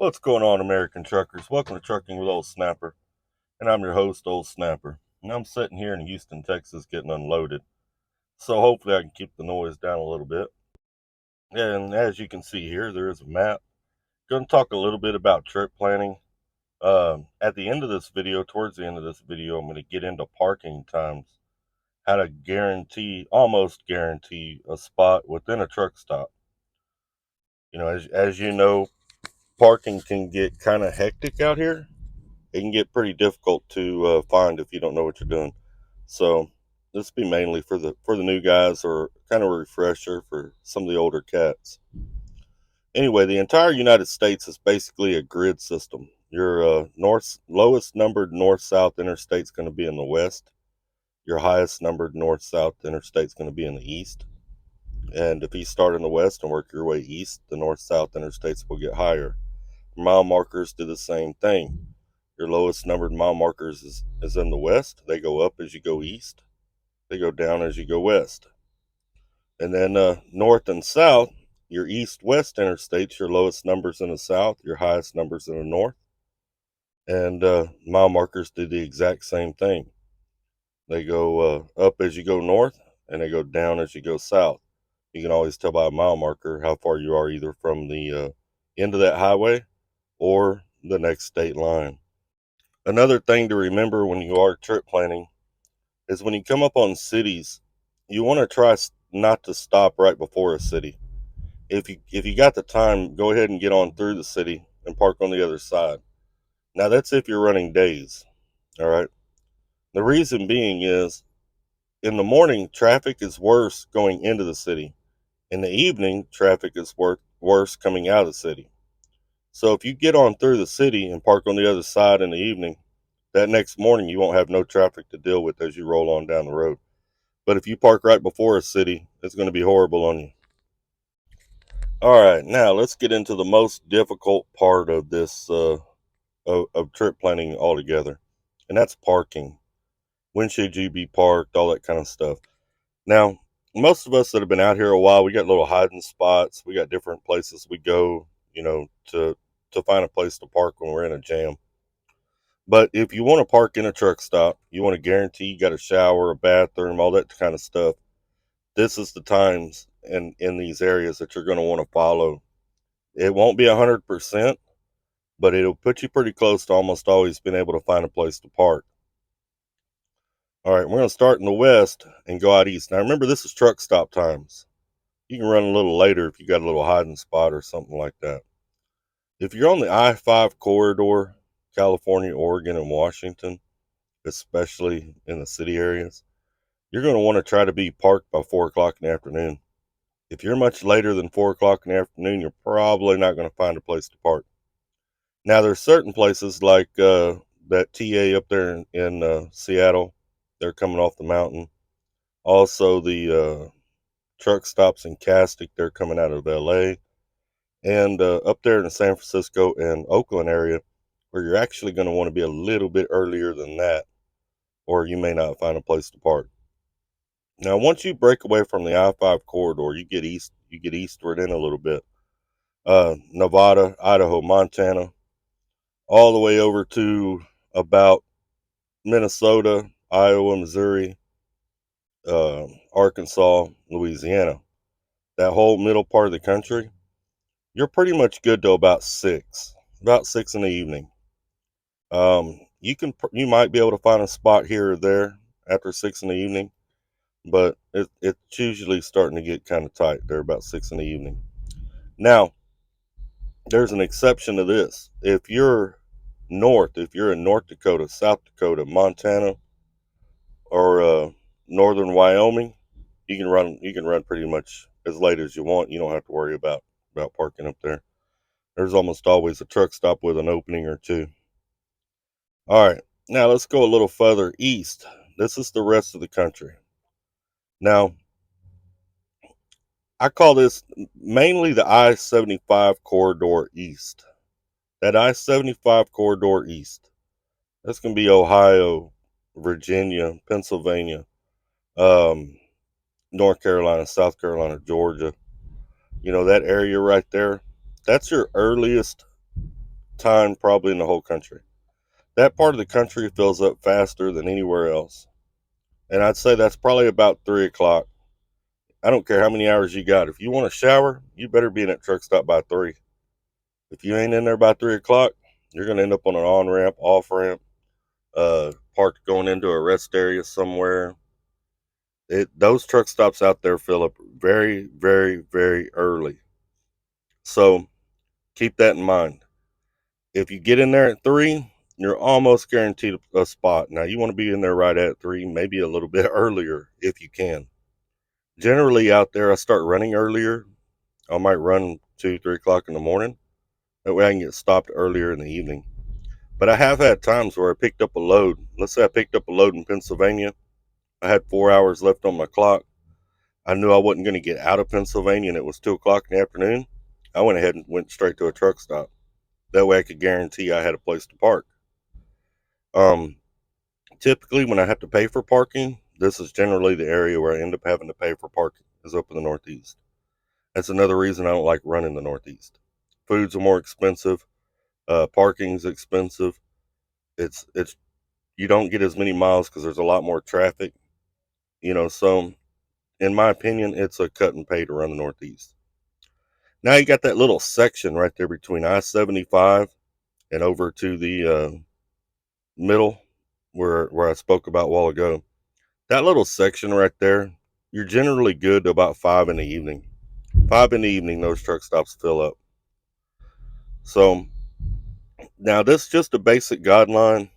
What's going on, American truckers? Welcome to Trucking with Old Snapper, and I'm your host, Old Snapper. And I'm sitting here in Houston, Texas, getting unloaded. So hopefully I can keep the noise down a little bit. And as you can see here, there is a map. Going to talk a little bit about trip planning. At the end of this video, towards the end of this video, I'm going to get into parking times, how to almost guarantee a spot within a truck stop. As you know, parking can get kind of hectic out here. It can get pretty difficult to find if you don't know what you're doing. So this will be mainly for the new guys, or kind of a refresher for some of the older cats. Anyway, the entire United States is basically a grid system. Your lowest numbered north-south interstate is going to be in the west. Your highest numbered north-south interstate is going to be in the east. And if you start in the west and work your way east, the north-south interstates will get higher. Mile markers do the same thing. Your lowest numbered mile markers is in the west. They go up as you go east. They go down as you go west. And then north and south, your east-west interstates, your lowest numbers in the south, your highest numbers in the north. And mile markers do the exact same thing. They go up as you go north, and they go down as you go south. You can always tell by a mile marker how far you are either from the end of that highway or the next state line. Another thing to remember when you are trip planning is when you come up on cities, you want to try not to stop right before a city. If you got the time, go ahead and get on through the city and park on the other side. Now that's if you're running days. All right. The reason being is in the morning traffic is worse going into the city. In the evening traffic is worse coming out of the city. So if you get on through the city and park on the other side in the evening, that next morning you won't have no traffic to deal with as you roll on down the road. But if you park right before a city, it's going to be horrible on you. All right, now let's get into the most difficult part of this of trip planning altogether, and that's parking. When should you be parked? All that kind of stuff. Now, most of us that have been out here a while, we got little hiding spots. We got different places we go, to find a place to park when we're in a jam. But if you want to park in a truck stop, you want to guarantee you got a shower, a bathroom, all that kind of stuff. This is the times in these areas that you're going to want to follow. It won't be 100%, but it'll put you pretty close to almost always being able to find a place to park. All right, we're going to start in the west and go out east. Now remember, this is truck stop times. You can run a little later if you got a little hiding spot or something like that. If you're on the I-5 corridor, California, Oregon, and Washington, especially in the city areas, you're going to want to try to be parked by 4 o'clock in the afternoon. If you're much later than 4 o'clock in the afternoon, you're probably not going to find a place to park. Now, there's certain places like that TA up there in Seattle. They're coming off the mountain. Also, the truck stops in Castic. They're coming out of LA. And up there in the San Francisco and Oakland area, where you're actually going to want to be a little bit earlier than that, or you may not find a place to park. Now, once you break away from the I-5 corridor, you get eastward in a little bit. Nevada, Idaho, Montana, all the way over to about Minnesota, Iowa, Missouri, Arkansas, Louisiana. That whole middle part of the country, you're pretty much good till about 6 in the evening. You might be able to find a spot here or there after 6 in the evening, but it's usually starting to get kind of tight there about 6 in the evening. Now, there's an exception to this. If you're in North Dakota, South Dakota, Montana, or northern Wyoming, you can run pretty much as late as you want. You don't have to worry about parking up there. There's almost always a truck stop with an opening or two. All right, now let's go a little further east. This is the rest of the country. Now, I call this mainly the I-75 corridor east. That I-75 corridor east. That's going to be Ohio, Virginia, Pennsylvania, um, North Carolina, South Carolina, Georgia. That area right there, that's your earliest time probably in the whole country. That part of the country fills up faster than anywhere else. And I'd say that's probably about 3 o'clock. I don't care how many hours you got. If you want to shower, you better be in that truck stop by 3. If you ain't in there by 3 o'clock, you're going to end up on an on-ramp, off-ramp, parked going into a rest area somewhere. Those truck stops out there fill up very, very, very early. So keep that in mind. If you get in there at 3, you're almost guaranteed a spot. Now, you want to be in there right at 3, maybe a little bit earlier if you can. Generally out there, I start running earlier. I might run 2, 3 o'clock in the morning. That way I can get stopped earlier in the evening. But I have had times where I picked up a load. Let's say I picked up a load in Pennsylvania. I had 4 hours left on my clock. I knew I wasn't going to get out of Pennsylvania and it was 2 o'clock in the afternoon. I went ahead and went straight to a truck stop. That way I could guarantee I had a place to park. Typically when I have to pay for parking, this is generally the area where I end up having to pay for parking, is up in the Northeast. That's another reason I don't like running the Northeast. Foods are more expensive. Parking's expensive. It's you don't get as many miles because there's a lot more traffic. So in my opinion, it's a cut and pay to run the Northeast. Now you got that little section right there between I-75 and over to the middle where I spoke about a while ago. That little section right there, you're generally good to about 5 in the evening. 5 in the evening, those truck stops fill up. So now this is just a basic guideline.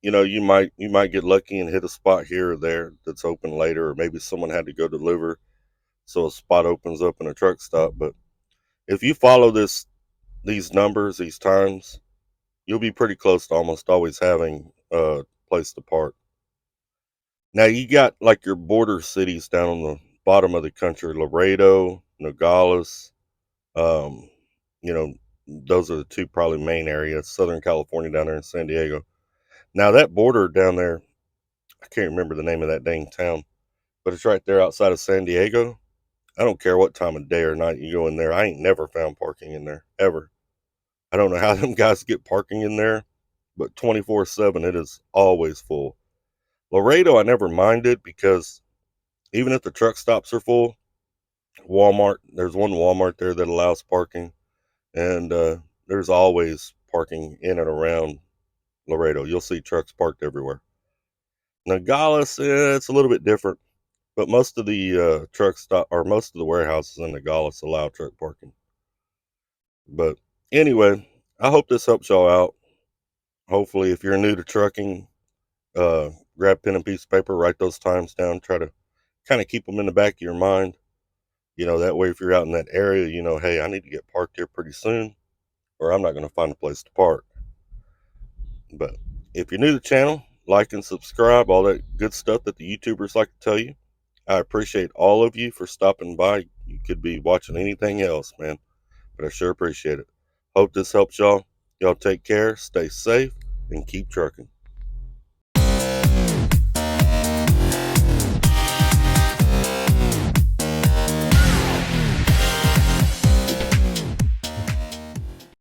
You might get lucky and hit a spot here or there that's open later, or maybe someone had to go deliver, so a spot opens up in a truck stop. But if you follow these numbers, these times, you'll be pretty close to almost always having a place to park. Now you got like your border cities down on the bottom of the country, Laredo, Nogales. Um, those are the two probably main areas. Southern California down there in San Diego. Now that border down there, I can't remember the name of that dang town, but it's right there outside of San Diego. I don't care what time of day or night you go in there. I ain't never found parking in there, ever. I don't know how them guys get parking in there, but 24/7, it is always full. Laredo, I never minded because even if the truck stops are full, there's one Walmart there that allows parking, and there's always parking in and around Laredo. You'll see trucks parked everywhere. Nogales, it's a little bit different, but most of the most of the warehouses in Nogales allow truck parking. But anyway, I hope this helps y'all out. Hopefully, if you're new to trucking, grab pen and piece of paper, write those times down, try to kind of keep them in the back of your mind. That way, if you're out in that area, hey, I need to get parked here pretty soon, or I'm not going to find a place to park. But if you're new to the channel, like and subscribe, all that good stuff that the YouTubers like to tell you. I appreciate all of you for stopping by. You could be watching anything else, man, but I sure appreciate it. Hope this helps y'all. Y'all take care, stay safe, and keep trucking.